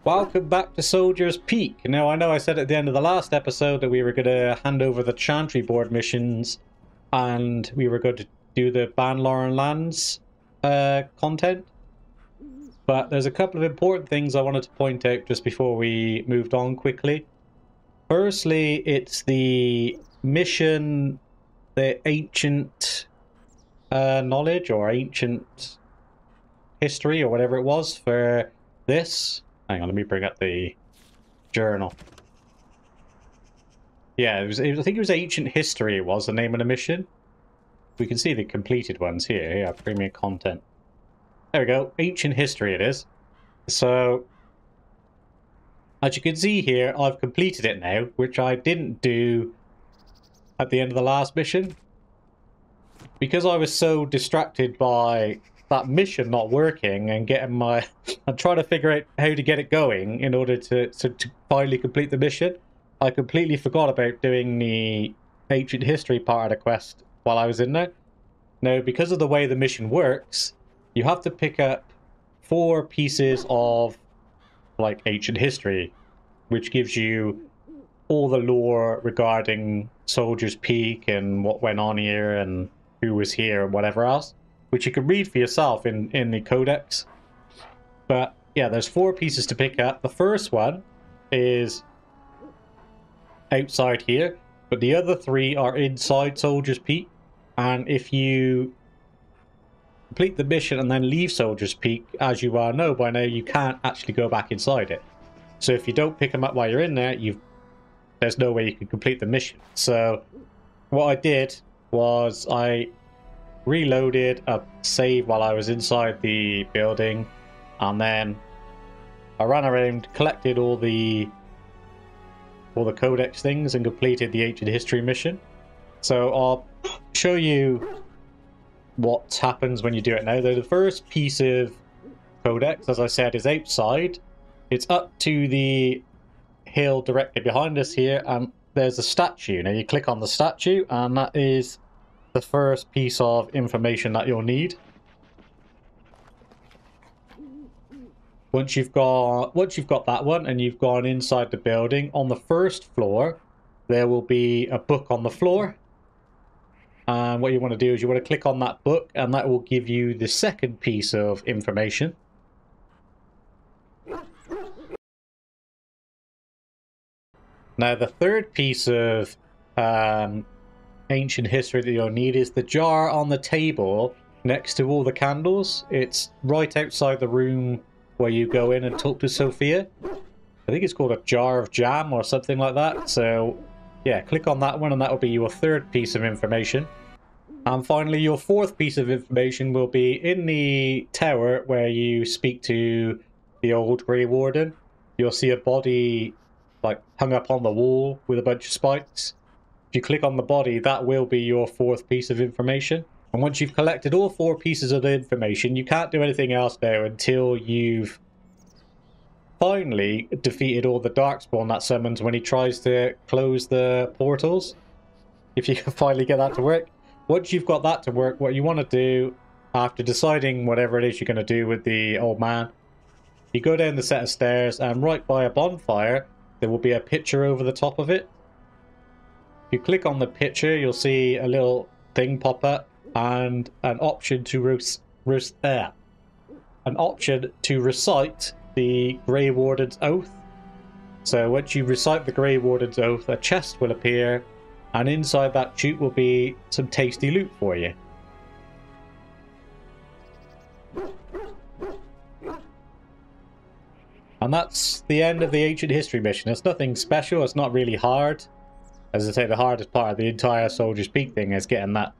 Welcome back to Soldier's Peak. Now, I know I said at the end of the last episode that we were going to hand over the Chantry Board missions and we were going to do the Banloran Lands content. But there's a couple of important things I wanted to point out just before we moved on quickly. Firstly, it's the mission, the ancient knowledge or ancient history or whatever it was for this. Hang on, let me bring up the journal. Yeah, I think it was Ancient History was the name of the mission. We can see the completed ones here. Yeah, premium content. There we go. Ancient History it is. So, as you can see here, I've completed it now, which I didn't do at the end of the last mission. Because I was so distracted by that mission not working and getting my... I'm trying to figure out how to get it going in order to finally complete the mission. I completely forgot about doing the Ancient History part of the quest while I was in there. Now, because of the way the mission works, you have to pick up 4 pieces of, like, Ancient History, which gives you all the lore regarding Soldier's Peak and what went on here and who was here and whatever else, which you can read for yourself in the codex. But yeah, there's 4 pieces to pick up. The first one is outside here, but the other 3 are inside Soldier's Peak. And if you complete the mission and then leave Soldier's Peak, as you all know by now, you can't actually go back inside it. So if you don't pick them up while you're in there, there's no way you can complete the mission. So what I did was I reloaded a save while I was inside the building, and then I ran around, collected all the codex things and completed the Ancient History mission. So I'll show you what happens when you do it now. The first piece of codex, as I said, is outside. It's up to the hill directly behind us here, and there's a statue. Now you click on the statue and that is the first piece of information that you'll need. Once you've got that one and you've gone inside the building, on the first floor there will be a book on the floor. And what you want to do is you want to click on that book and that will give you the second piece of information. Now the third piece of ancient history that you'll need is the jar on the table next to all the candles. It's right outside the room where you go in and talk to Sophia. I think it's called a jar of jam or something like that. So yeah, click on that one and that will be your third piece of information. And finally, your fourth piece of information will be in the tower where you speak to the old Grey Warden. You'll see a body like hung up on the wall with a bunch of spikes. If you click on the body, that will be your fourth piece of information. And once you've collected all 4 pieces of the information, you can't do anything else now until you've finally defeated all the darkspawn that summons when he tries to close the portals. If you can finally get that to work. Once you've got that to work, what you want to do, after deciding whatever it is you're going to do with the old man, you go down the set of stairs and right by a bonfire, there will be a picture over the top of it. If you click on the picture, you'll see a little thing pop up and an option to recite the Grey Warden's Oath. So once you recite the Grey Warden's Oath, a chest will appear, and inside that chute will be some tasty loot for you. And that's the end of the Ancient History mission. It's nothing special, it's not really hard. As I say, the hardest part of the entire Soldier's Peak thing is getting that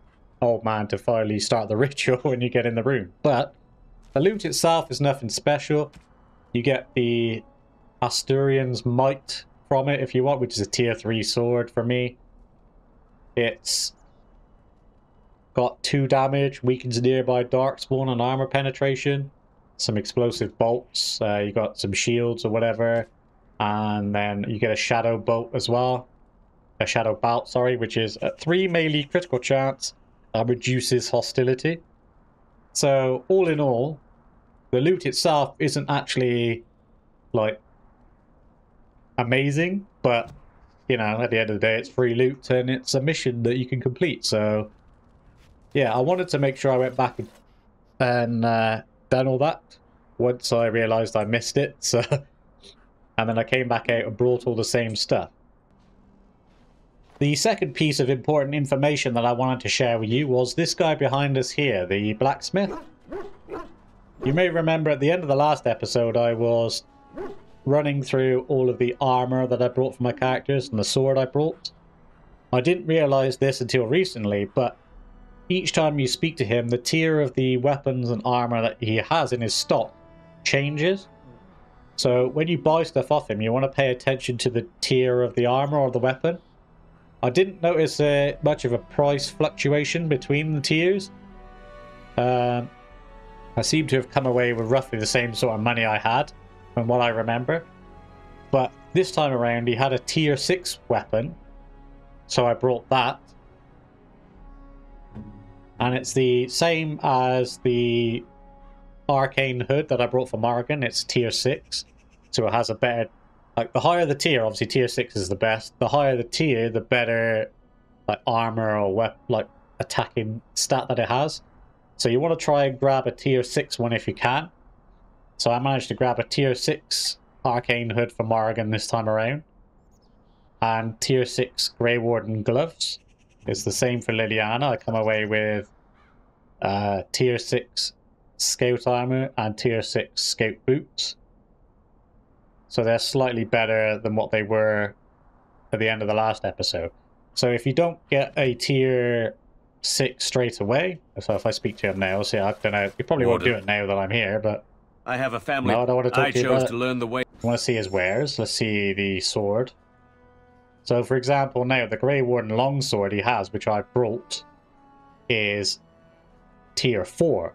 old man to finally start the ritual when you get in the room. But the loot itself is nothing special. You get the Asturian's Might from it if you want, which is a tier 3 sword for me. It's got 2 damage, weakens nearby darkspawn and armor penetration, some explosive bolts, you got some shields or whatever, and then you get a shadow bolt as well. A shadow bolt, sorry, which is a 3 melee critical chance and reduces hostility. So all in all, the loot itself isn't actually like amazing, but, you know, at the end of the day, it's free loot and it's a mission that you can complete. So, yeah, I wanted to make sure I went back and done all that once I realised I missed it. So, and then I came back out and brought all the same stuff. The second piece of important information that I wanted to share with you was this guy behind us here, the blacksmith. You may remember at the end of the last episode I was running through all of the armour that I brought for my characters and the sword I brought. I didn't realise this until recently, but each time you speak to him, the tier of the weapons and armour that he has in his stock changes. So when you buy stuff off him, you want to pay attention to the tier of the armour or the weapon. I didn't notice much of a price fluctuation between the tiers. I seem to have come away with roughly the same sort of money I had from what I remember. But this time around he had a tier 6 weapon, so I brought that. And it's the same as the arcane hood that I brought for Morrigan. It's tier 6, so it has a better... Like, the higher the tier, obviously tier 6 is the best. The higher the tier, the better like armor or like attacking stat that it has. So you want to try and grab a tier 6 one if you can. So I managed to grab a tier 6 arcane hood for Morrigan this time around. And tier 6 Grey Warden gloves. It's the same for Liliana. I come away with tier 6 scout armor and tier 6 scout boots. So they're slightly better than what they were at the end of the last episode. So if you don't get a tier 6 straight away, so if I speak to him now, see, I don't know, you probably won't do it now that I'm here, but... I have a family. No, I don't want to talk to you chose about to learn the way. I want to see his wares. Let's see the sword. So for example, now the Grey Warden longsword he has, which I brought, is tier 4.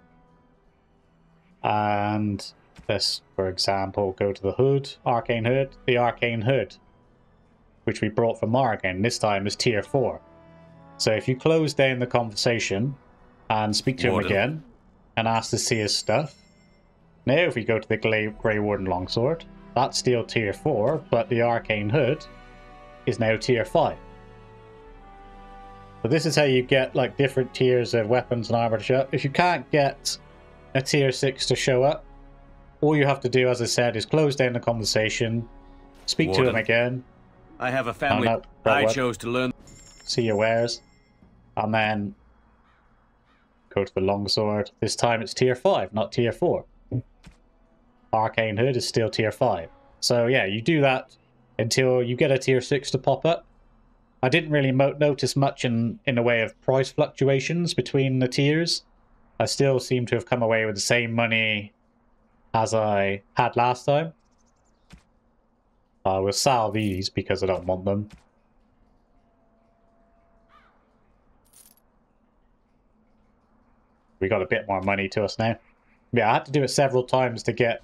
And... Let's, for example, go to the hood, arcane hood. The arcane hood, which we brought from Morrigan, this time is tier 4. So if you close down the conversation and speak to him again and ask to see his stuff. Now if we go to the Grey Warden longsword, that's still tier 4, but the arcane hood is now tier 5. So this is how you get like different tiers of weapons and armor to show up. If you can't get a tier 6 to show up, all you have to do, as I said, is close down the conversation, speak to him again. I have a family. I chose to learn. See your wares. And then go to the longsword. This time it's tier 5, not tier 4. Arcane hood is still tier 5. So yeah, you do that until you get a tier 6 to pop up. I didn't really notice much in the way of price fluctuations between the tiers. I still seem to have come away with the same money as I had last time. I will sell these because I don't want them. We got a bit more money to us now. Yeah, I had to do it several times to get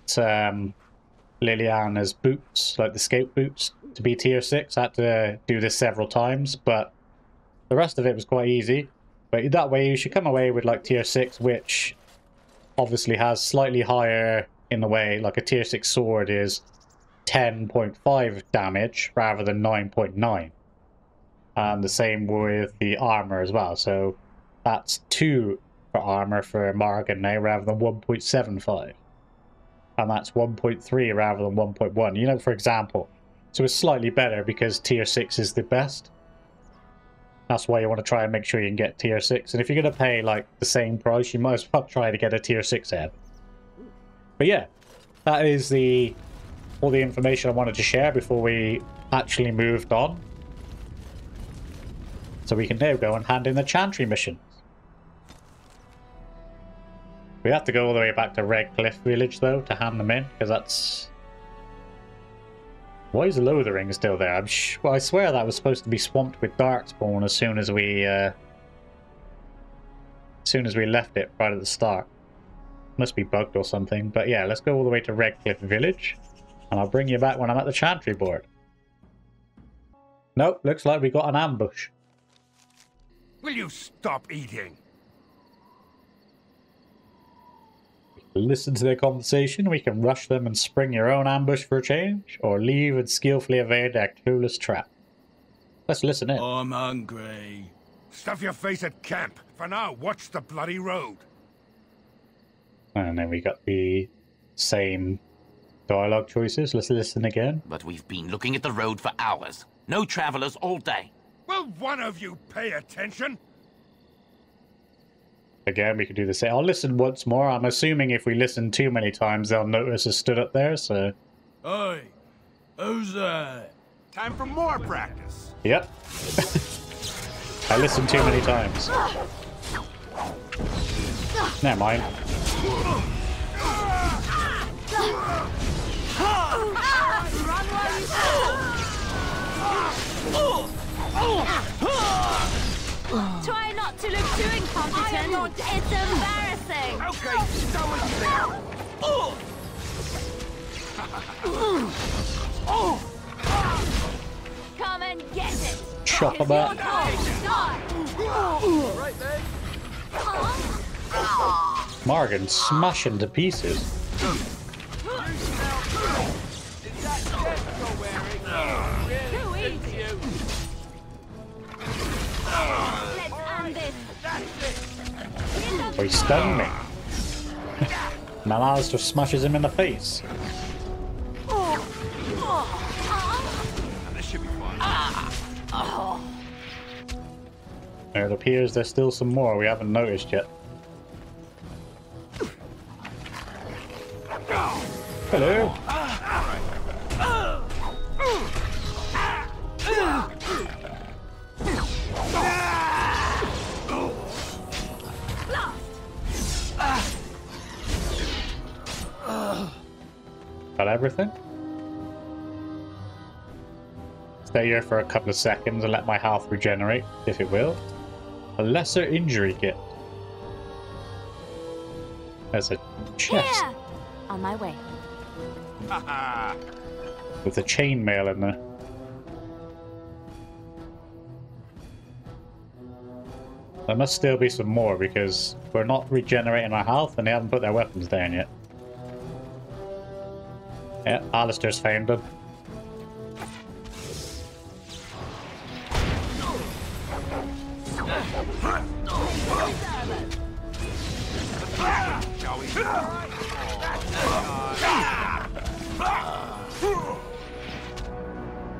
Liliana's boots, like the scout boots, to be tier 6. I had to do this several times, but the rest of it was quite easy. But that way you should come away with like tier 6, which obviously has slightly higher in the way, like a tier 6 sword is 10.5 damage rather than 9.9. And the same with the armor as well. So that's 2 for armor for Morrigan now rather than 1.75. And that's 1.3 rather than 1.1. You know, for example. So it's slightly better because tier 6 is the best. That's why you want to try and make sure you can get tier 6. And if you're going to pay like the same price, you might as well try to get a tier 6 head. But yeah, that is all the information I wanted to share before we actually moved on. So we can now go and hand in the Chantry mission. We have to go all the way back to Redcliffe Village though to hand them in, because that's... Why is the Lothering still there? Well, I swear that was supposed to be swamped with darkspawn as soon as we left it right at the start. Must be bugged or something. But yeah, let's go all the way to Redcliffe Village. And I'll bring you back when I'm at the Chantry board. Nope, looks like we got an ambush. Will you stop eating? Listen to their conversation. We can rush them and spring your own ambush for a change, or leave and skillfully evade their clueless trap. Let's listen in. I'm hungry. Stuff your face at camp. For now, watch the bloody road. And then we got the same dialogue choices. Let's listen again. But we've been looking at the road for hours. No travelers all day. Will one of you pay attention? Again, we could do the same. I'll listen once more. I'm assuming if we listen too many times, they'll notice us stood up there, so... Oi, who's that? Time for more practice. Yep. I listened too many times. Never mind. Try not to look too incompetent. It's embarrassing. Okay, someone's there. Come and get it. Chop him up. Morgan smashing to pieces. Too easy. Let's end this. Oh, he stunned me. Malaz just smashes him in the face. This should be fun. It appears there's still some more we haven't noticed yet. Hello. Got everything? Stay here for a couple of seconds and let my health regenerate, if it will. A lesser injury kit. There's a chest. Here. On my way. With a chainmail in there. There must still be some more because we're not regenerating our health and they haven't put their weapons down yet. Yeah, Alistair's found them.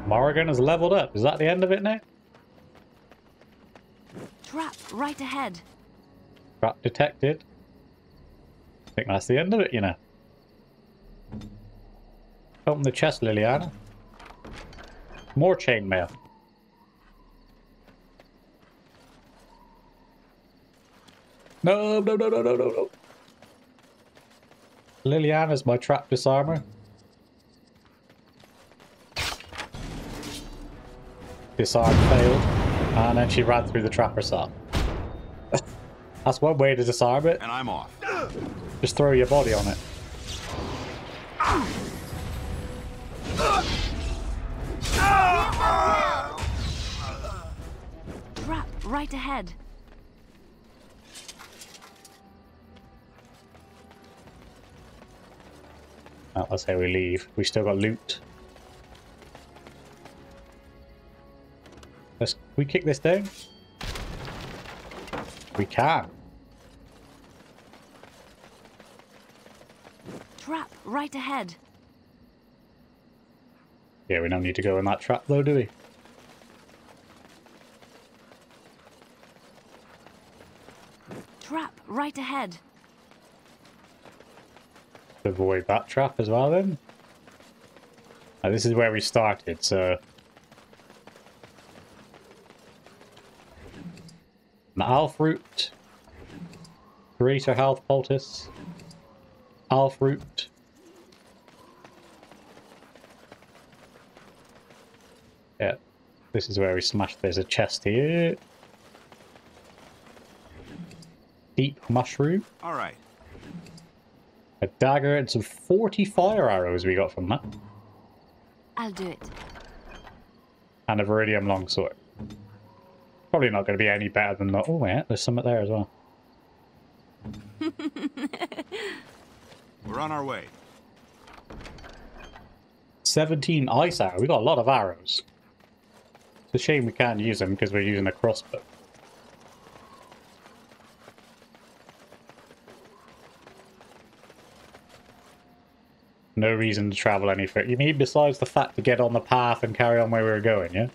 Morrigan has leveled up. Is that the end of it now? Trap right ahead. Trap detected. I think that's the end of it, you know. Open the chest, Liliana. More chainmail. No, no, no, no, no, no, no. Liliana's my trap disarmer. Disarm failed. And then she ran through the trap herself. That's one way to disarm it. And I'm off. Just throw your body on it. Trap right ahead. Oh, that's how we leave. We still got loot. Can we kick this down? We can. Trap right ahead. Yeah, we don't need to go in that trap though, do we? Trap right ahead. Avoid that trap as well then. Now, this is where we started, so... An Alph Root. Greater health poultice. Alph Root. Yeah, this is where we smashed. There's a chest here. Deep mushroom. All right. A dagger and some 40 fire arrows we got from that. I'll do it. And a Viridium longsword. Probably not going to be any better than that. Oh yeah, there's something there as well. We're on our way. 17 ice arrows. We got a lot of arrows. It's a shame we can't use them because we're using a crossbow. No reason to travel any further. You mean besides the fact to get on the path and carry on where we were going, yeah?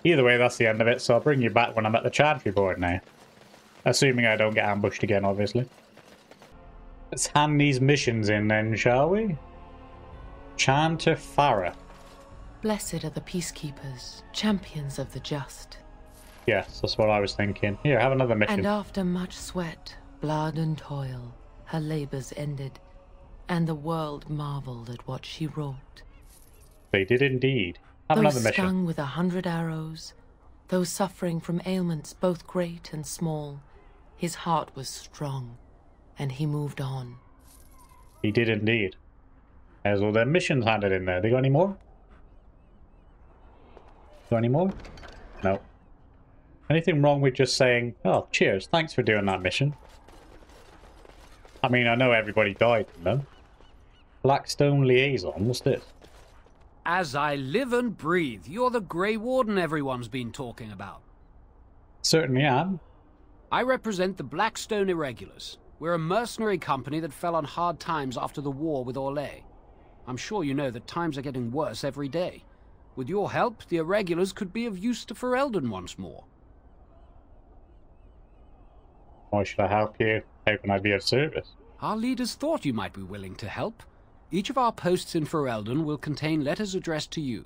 Either way, that's the end of it, so I'll bring you back when I'm at the chantry board now. Assuming I don't get ambushed again, obviously. Let's hand these missions in then, shall we? Chanter Farah. Blessed are the peacekeepers, champions of the just. Yes, that's what I was thinking. Here, have another mission. And after much sweat, blood and toil, her labors ended, and the world marveled at what she wrought. They did indeed. Have Though another mission. stung with 100 arrows, though suffering from ailments both great and small, his heart was strong, and he moved on. He did indeed. There's all their missions handed in there. They got any more? Got any more? No. Anything wrong with just saying, oh, cheers, thanks for doing that mission? I mean, I know everybody died from them. Blackstone Liaison, what's this? As I live and breathe, you're the Grey Warden everyone's been talking about. Certainly am. I represent the Blackstone Irregulars. We're a mercenary company that fell on hard times after the war with Orlais. I'm sure you know that times are getting worse every day. With your help, the Irregulars could be of use to Ferelden once more. Why should I help you? How can I be of service? Our leaders thought you might be willing to help. Each of our posts in Ferelden will contain letters addressed to you.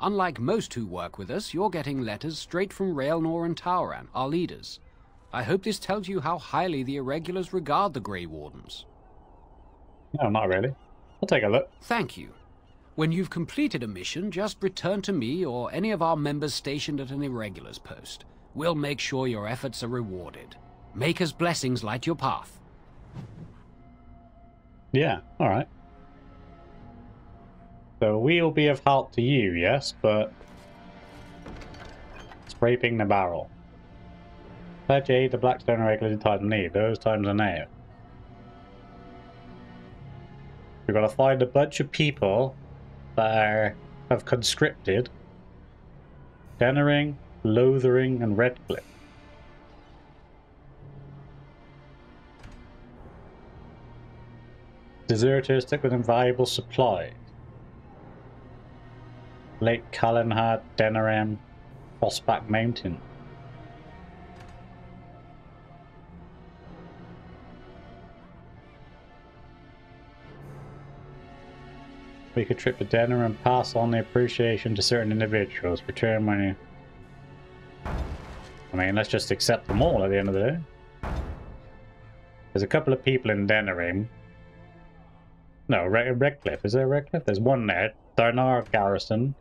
Unlike most who work with us, you're getting letters straight from Raelnor and Tauran, our leaders. I hope this tells you how highly the Irregulars regard the Grey Wardens. No, not really. I'll take a look. Thank you. When you've completed a mission, just return to me or any of our members stationed at an Irregulars post. We'll make sure your efforts are rewarded. Maker's blessings light your path. Yeah, alright. So we'll be of help to you, yes, but scraping the barrel. Pledge aid the Blackstone Irregulars time of need. Those times are now. We've got to find a bunch of people that have conscripted Dennering, Lothering, and Redcliffe. Deserters took with invaluable supplies. Lake Callanhad, Denerim, Frostback Mountain. We could trip to Denerim and pass on the appreciation to certain individuals. Return money. I mean, let's just accept them all at the end of the day. There's a couple of people in Denerim. No, Redcliffe. Is there Redcliffe? There's one there. Darnar Garrison.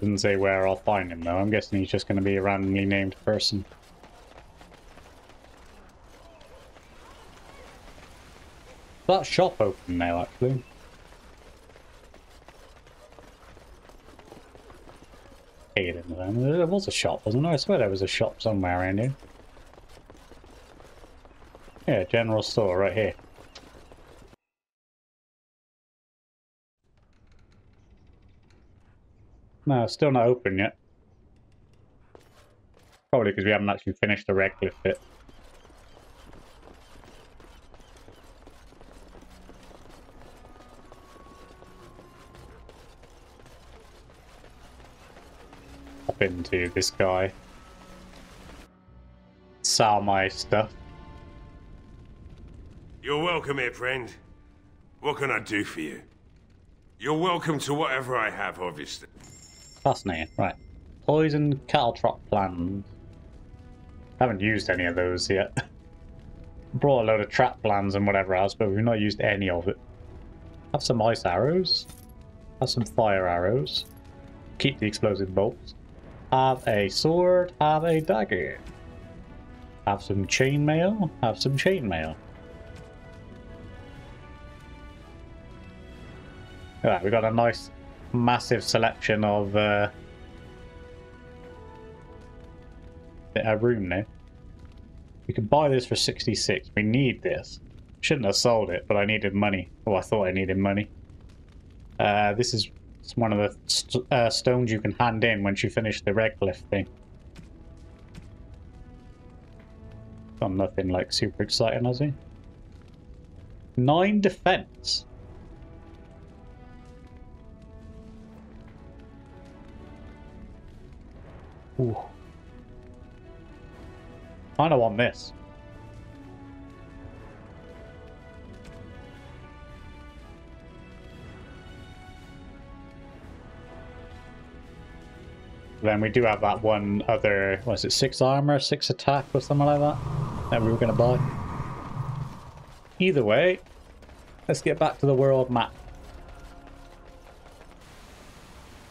Doesn't say where I'll find him though. I'm guessing he's just going to be a randomly named person. That shop open now, actually. There was a shop, wasn't there? I swear there was a shop somewhere around here. Yeah, general store right here. No, still not open yet. Probably because we haven't actually finished the Redcliffe bit. Hop into this guy. Sell my stuff. You're welcome here, friend. What can I do for you? You're welcome to whatever I have, obviously. Fascinating. Right. Poison cattle trot plans. Haven't used any of those yet. Brought a load of trap plans and whatever else, but we've not used any of it. Have some ice arrows. Have some fire arrows. Keep the explosive bolts. Have a sword. Have a dagger. Have some chainmail. Have some chainmail. Alright, we got a nice massive selection of a room now. We could buy this for 66. We need this. Shouldn't have sold it, but I needed money. Oh, I thought I needed money. This is one of the stones you can hand in once you finish the red cliff thing. Got nothing like super exciting, has he? 9 defense. Ooh. I don't want this. Then we do have that one other, what is it, 6 armor, 6 attack or something like that we were going to buy. Either way, let's get back to the world map.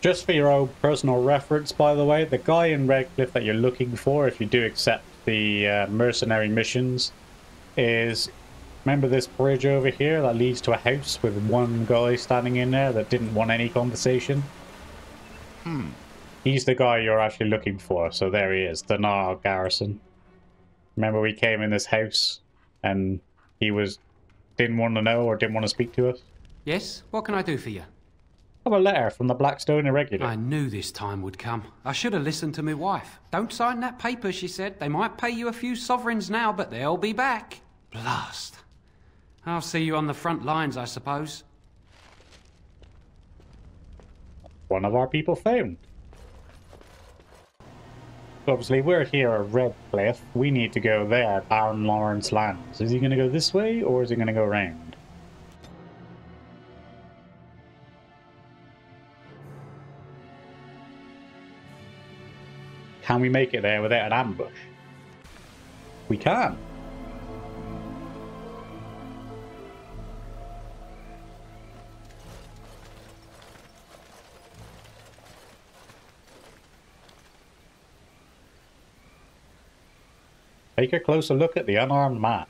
Just for your own personal reference, by the way, the guy in Redcliffe that you're looking for, if you do accept the mercenary missions, is, remember this bridge over here that leads to a house with one guy standing in there that didn't want any conversation? He's the guy you're actually looking for, so there he is, the Nar Garrison. Remember we came in this house and he didn't want to know or didn't want to speak to us? Yes? What can I do for you? I have a letter from the Blackstone Irregular. I knew this time would come. I should have listened to my wife. Don't sign that paper, she said. They might pay you a few sovereigns now, but they'll be back. Blast. I'll see you on the front lines, I suppose. One of our people found. Obviously, we're here at Redcliffe. We need to go there, Baron Lawrence Lands. Is he going to go this way, or is he going to go around? Can we make it there without an ambush? We can. Take a closer look at the unarmed man.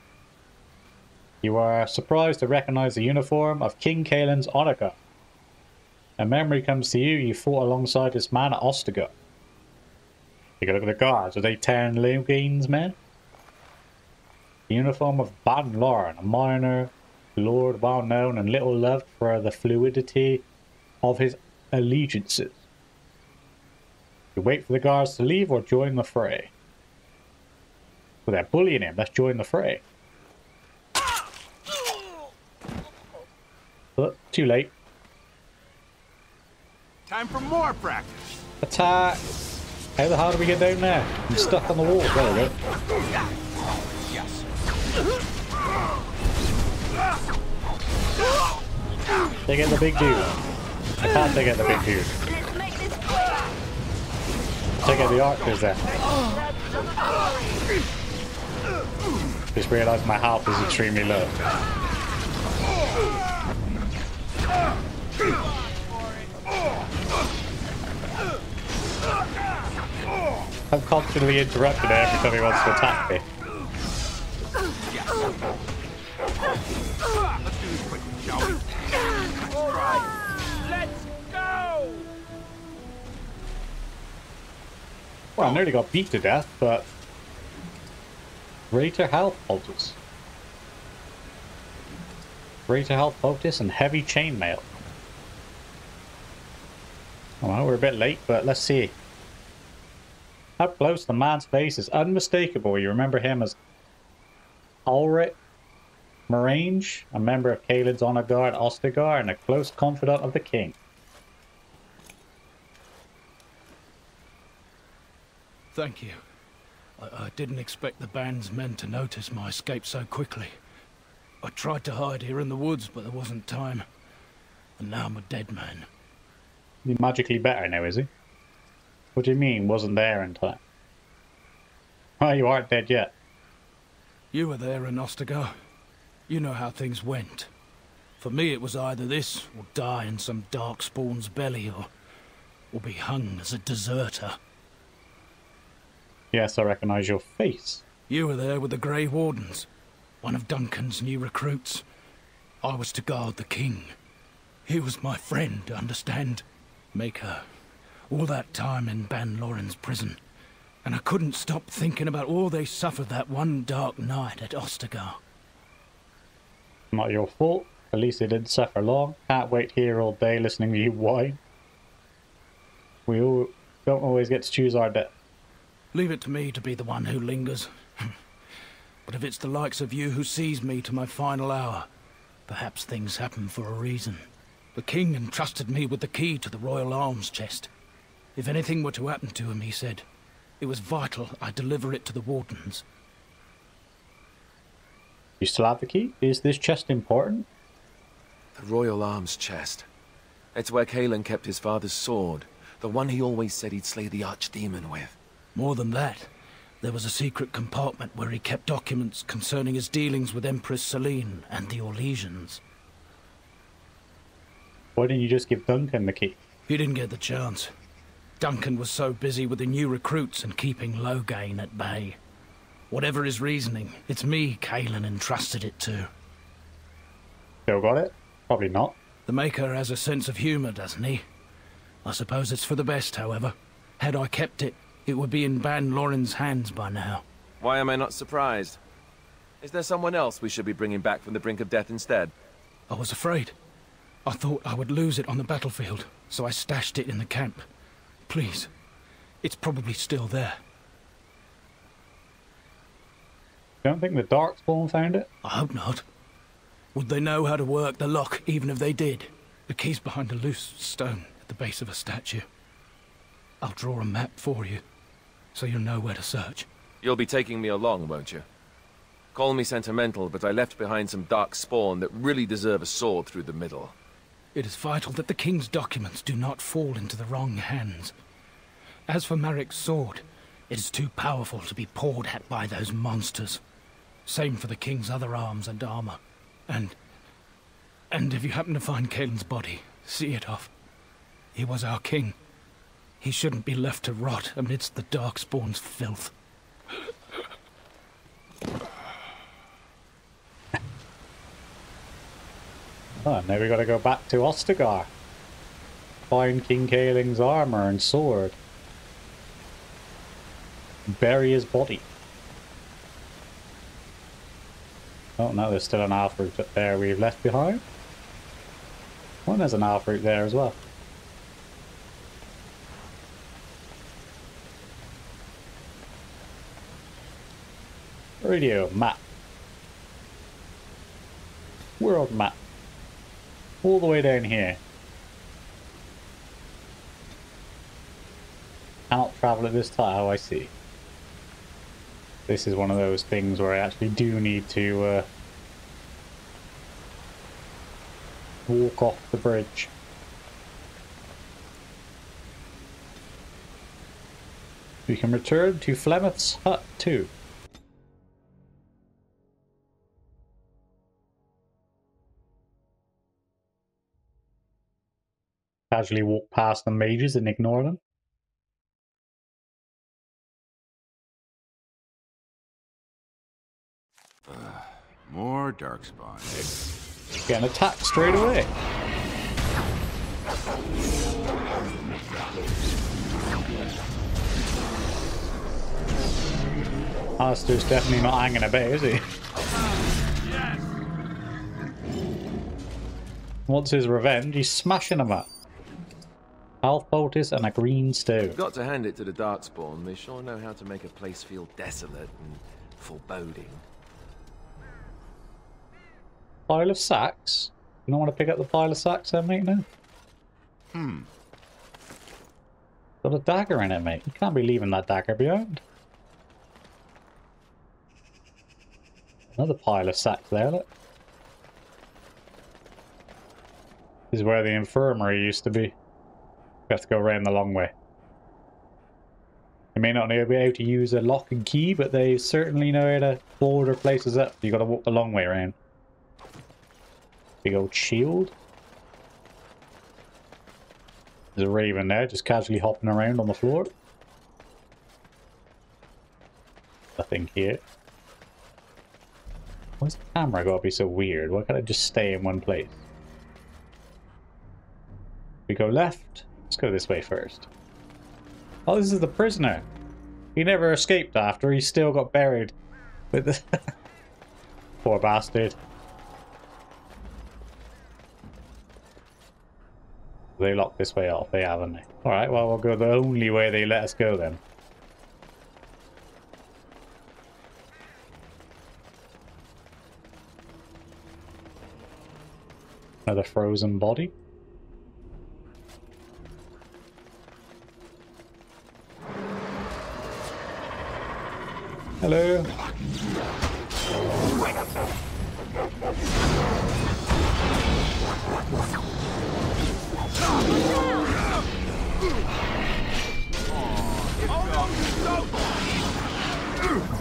You are surprised to recognize the uniform of King Caelan's Ostagar. A memory comes to you, you fought alongside this man at Ostagar. Take a look at the guards. Are they Terran Logain's men? The uniform of Ban Lauren, a minor lord well known and little loved for the fluidity of his allegiances. You wait for the guards to leave or join the fray? Well, they're bullying him. Let's join the fray. But too late. Time for more practice. Attack! How the hell do we get down there? I'm stuck on the wall. There we go. Yes. Take out the big dude. I can't take out the big dude. Let's make this quick. Take out the archers there. Just realised my health is extremely low. I'm constantly interrupted every time he wants to attack me. Let's do this quickly, shall we? All right. Let's go. Well, I nearly got beat to death, but greater health poultice. Greater health poultice and heavy chainmail. Well, we're a bit late, but let's see. Up close, the man's face is unmistakable. You remember him as Ulrich Morange, a member of Caelan's honor guard Ostagar and a close confidant of the king. Thank you. I didn't expect the band's men to notice my escape so quickly. I tried to hide here in the woods, but there wasn't time. And now I'm a dead man. He's magically better now, is he? What do you mean, wasn't there in time? Oh, you aren't dead yet. You were there in Ostagar. You know how things went. For me, it was either this, or die in some darkspawn's belly, or be hung as a deserter. Yes, I recognise your face. You were there with the Grey Wardens, one of Duncan's new recruits. I was to guard the king. He was my friend, understand? Maker, all that time in Ban Loren's prison, and I couldn't stop thinking about all they suffered that one dark night at Ostagar. Not your fault. At least they didn't suffer long. Can't wait here all day listening to you whine. We all don't always get to choose our death. Leave it to me to be the one who lingers. But if it's the likes of you who sees me to my final hour, perhaps things happen for a reason. The king entrusted me with the key to the royal arms chest. If anything were to happen to him, he said, it was vital I deliver it to the wardens. You still have the key? Is this chest important? The royal arms chest. It's where Kalen kept his father's sword. The one he always said he'd slay the archdemon with. More than that, there was a secret compartment where he kept documents concerning his dealings with Empress Selene and the Orlesians. Why didn't you just give Duncan the key? He didn't get the chance. Duncan was so busy with the new recruits and keeping Loghain at bay. Whatever his reasoning, it's me Kalen entrusted it to. Still got it? Probably not. The Maker has a sense of humour, doesn't he? I suppose it's for the best, however. Had I kept it, it would be in Ban Loren's hands by now. Why am I not surprised? Is there someone else we should be bringing back from the brink of death instead? I was afraid. I thought I would lose it on the battlefield, so I stashed it in the camp. Please, it's probably still there. Don't think the darkspawn found it? I hope not. Would they know how to work the lock, even if they did? The key's behind a loose stone at the base of a statue. I'll draw a map for you, so you'll know where to search. You'll be taking me along, won't you? Call me sentimental, but I left behind some darkspawn that really deserve a sword through the middle. It is vital that the king's documents do not fall into the wrong hands. As for Marik's sword, it is too powerful to be pawed at by those monsters. Same for the king's other arms and armor. And if you happen to find Kalen's body, see it off. He was our king. He shouldn't be left to rot amidst the darkspawn's filth. Oh, now we gotta go back to Ostagar. Find King Kaeling's armor and sword. Bury his body. Oh no, there's still an alpha root up there we've left behind. Oh, there's an alpha root there as well. Radio map. World map. All the way down here. Cannot travel at this time. Oh, I see. This is one of those things where I actually do need to walk off the bridge. We can return to Flemeth's hut too. Casually walk past the mages and ignore them. More darkspawn. Getting attacked straight away. Alistair's definitely not hanging about, is he? What's his revenge? He's smashing them up. Health poultice and a green stone. You've got to hand it to the darkspawn. They sure know how to make a place feel desolate and foreboding. Pile of sacks? You don't want to pick up the pile of sacks there, mate, now? Got a dagger in it, mate. You can't be leaving that dagger behind. Another pile of sacks there, look. This is where the infirmary used to be. We have to go around the long way. You may not know be able to use a lock and key, but they certainly know how to border places up. You got to walk the long way around. Big old shield. There's a raven there, just casually hopping around on the floor. Nothing here. Why's the camera got to be so weird? Why can't I just stay in one place? We go left, Let's go this way first. Oh, this is the prisoner. He never escaped after. He still got buried with the... Poor bastard. They locked this way off. They haven't they? Alright, well, we'll go the only way they let us go then. Another frozen body. Hello.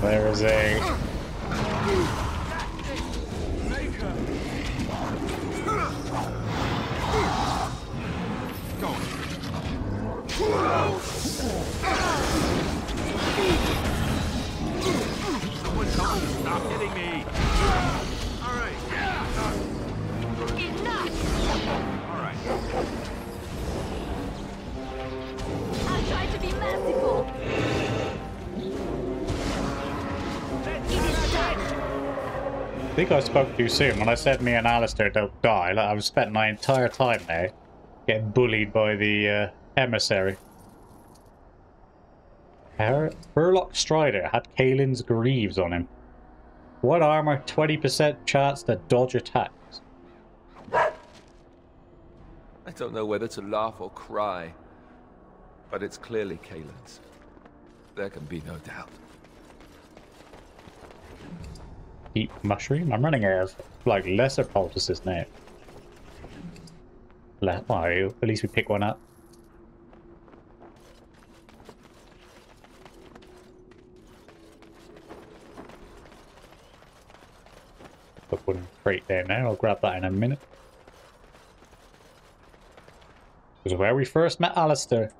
There is a... Stop hitting me! Alright. Enough! Alright. I'll try to be merciful. It is done. I think I spoke too soon when I said me and Alistair don't die. Like, I've spent my entire time there getting bullied by the emissary. Furlock Strider had Kaelin's Greaves on him. What armor? 20% chance to dodge attacks. I don't know whether to laugh or cry, but it's clearly Kaelin's. There can be no doubt. Deep mushroom? I'm running out of, like, lesser poultices now. Well, at least we pick one up. Put one crate there now. I'll grab that in a minute. This is where we first met Alistair.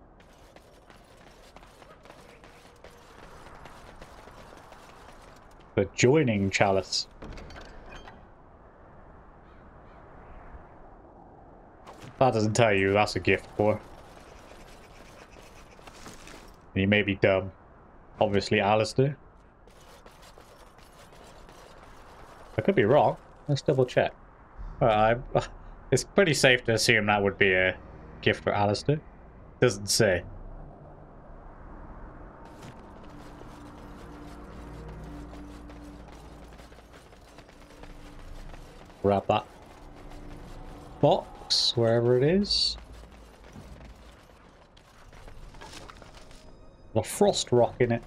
The joining chalice. That doesn't tell you that's a gift for. You may be dumb. Obviously, Alistair. I could be wrong. Let's double check. It's pretty safe to assume that would be a gift for Alistair. Doesn't say. Grab that box, wherever it is. The frost rock in it.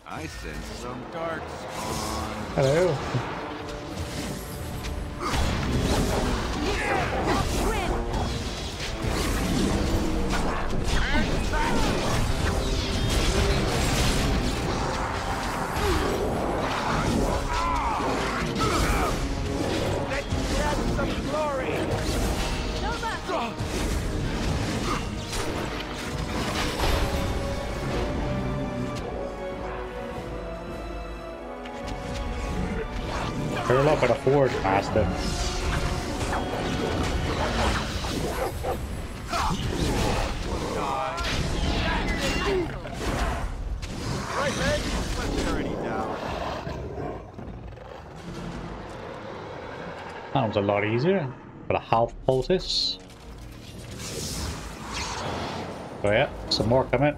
I sense some darkspawn. Hello. Let's get some glory. Curl up at a forge, master. Right, man. Let's already down. That was a lot easier. Got a half poultice. Oh yeah, some more coming.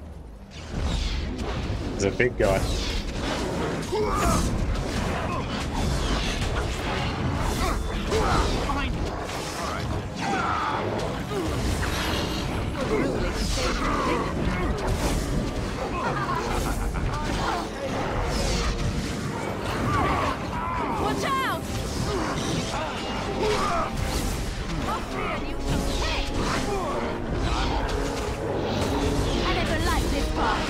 There's a big guy. Watch out! I never liked this part.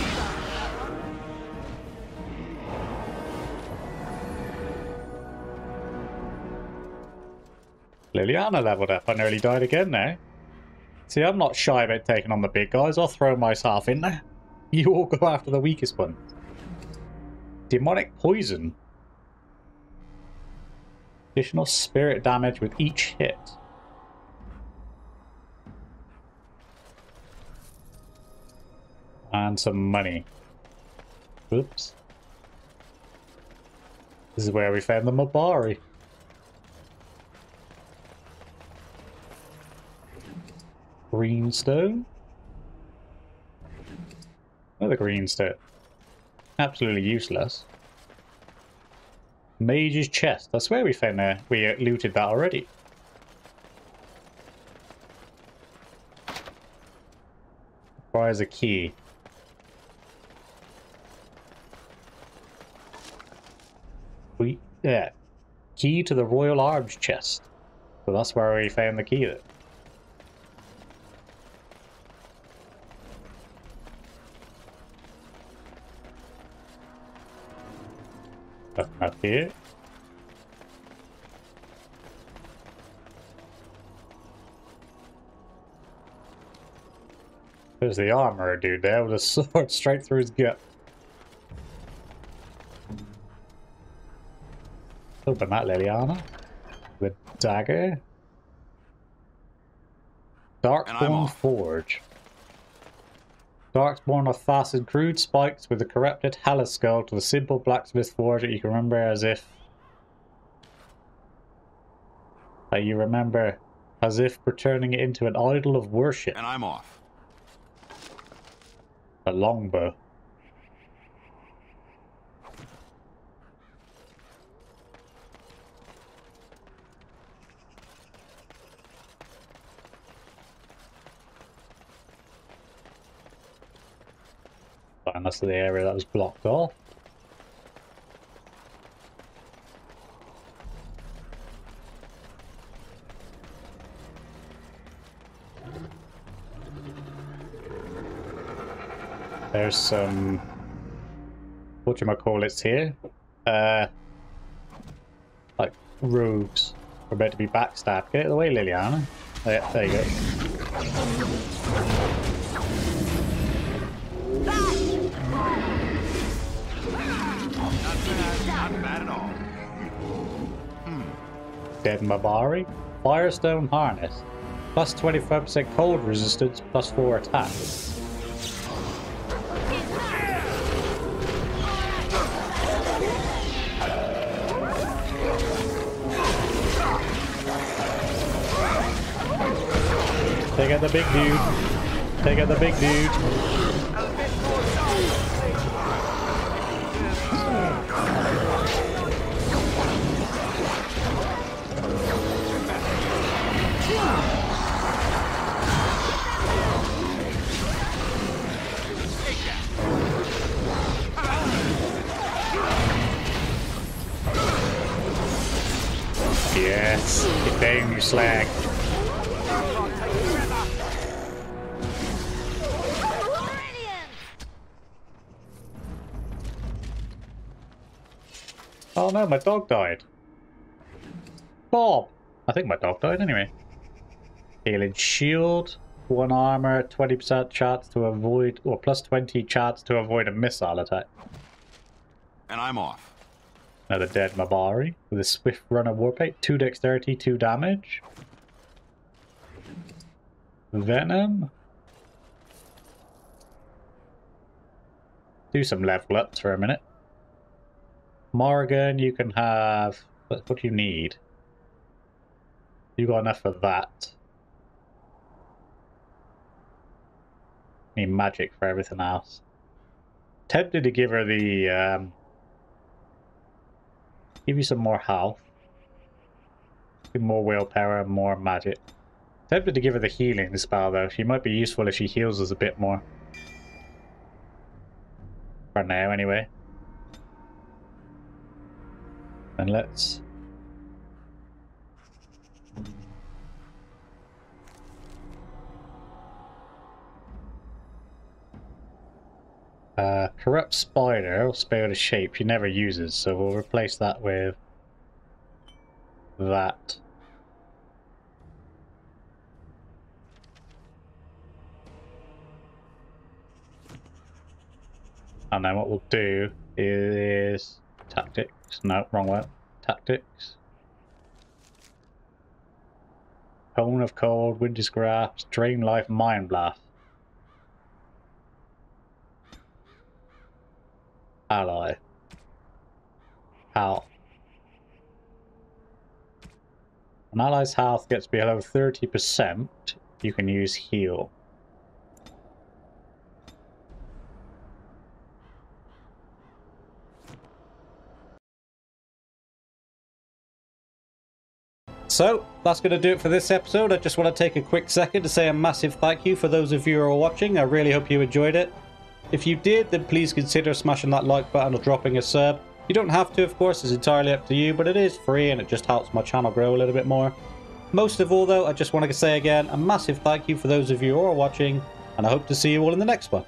Liliana leveled up. I nearly died again now. See, I'm not shy about taking on the big guys. I'll throw myself in there. You all go after the weakest ones. Demonic poison. Additional spirit damage with each hit. And some money. Oops. This is where we found the Mabari. Greenstone? Another greenstone. Absolutely useless. Mage's chest. I swear we found that. We looted that already. Requires a key. Yeah. Key to the Royal Arms chest. So that's where we found the key then. Nothing up here. There's the armorer dude there with a sword straight through his gut. Open that, Liliana. The dagger. Darkspawn Forge. Darkspawn are fastened crude spikes with a corrupted Hellas skull to the simple blacksmith forge that you can remember as if... you remember as if we're turning it into an idol of worship. And I'm off. A longbow. And that's the area that was blocked off. There's some whatchamacallits here. Like rogues. We're about to be backstabbed. Get out of the way, Liliana. There you go. Not bad at all. Dead Mabari. Firestone Harness. Plus 25% cold resistance, plus 4 attack. Take out the big dude. Take out the big dude. Yes, get down, you slag. Oh no, my dog died. Bob! I think my dog died anyway. Healing shield, 1 armor, 20% chance to avoid, or plus 20 chance to avoid a missile attack. And I'm off. Another dead Mabari with a swift runner warpaint, 2 dexterity, 2 damage. Venom. Do some level ups for a minute. Morrigan, you can have... what do you need? You got enough of that. Need magic for everything else. Tempted to give her the... give you some more health. Give more willpower and more magic. Tempted to give her the healing spell though. She might be useful if she heals us a bit more. For now anyway. And let's... corrupt spider will spare the shape she never uses, so we'll replace that with that. And then what we'll do is tactics. No, wrong one. Tactics. Cone of Cold, Winter's Grasp, Drain Life, Mind Blast. ally. Health. An ally's health gets below 30%. You can use heal. So, that's going to do it for this episode. I just want to take a quick second to say a massive thank you for those of you who are watching. I really hope you enjoyed it. If you did, then please consider smashing that like button or dropping a sub. You don't have to, of course, it's entirely up to you, but it is free and it just helps my channel grow a little bit more. Most of all, though, I just want to say again a massive thank you for those of you who are watching, and I hope to see you all in the next one.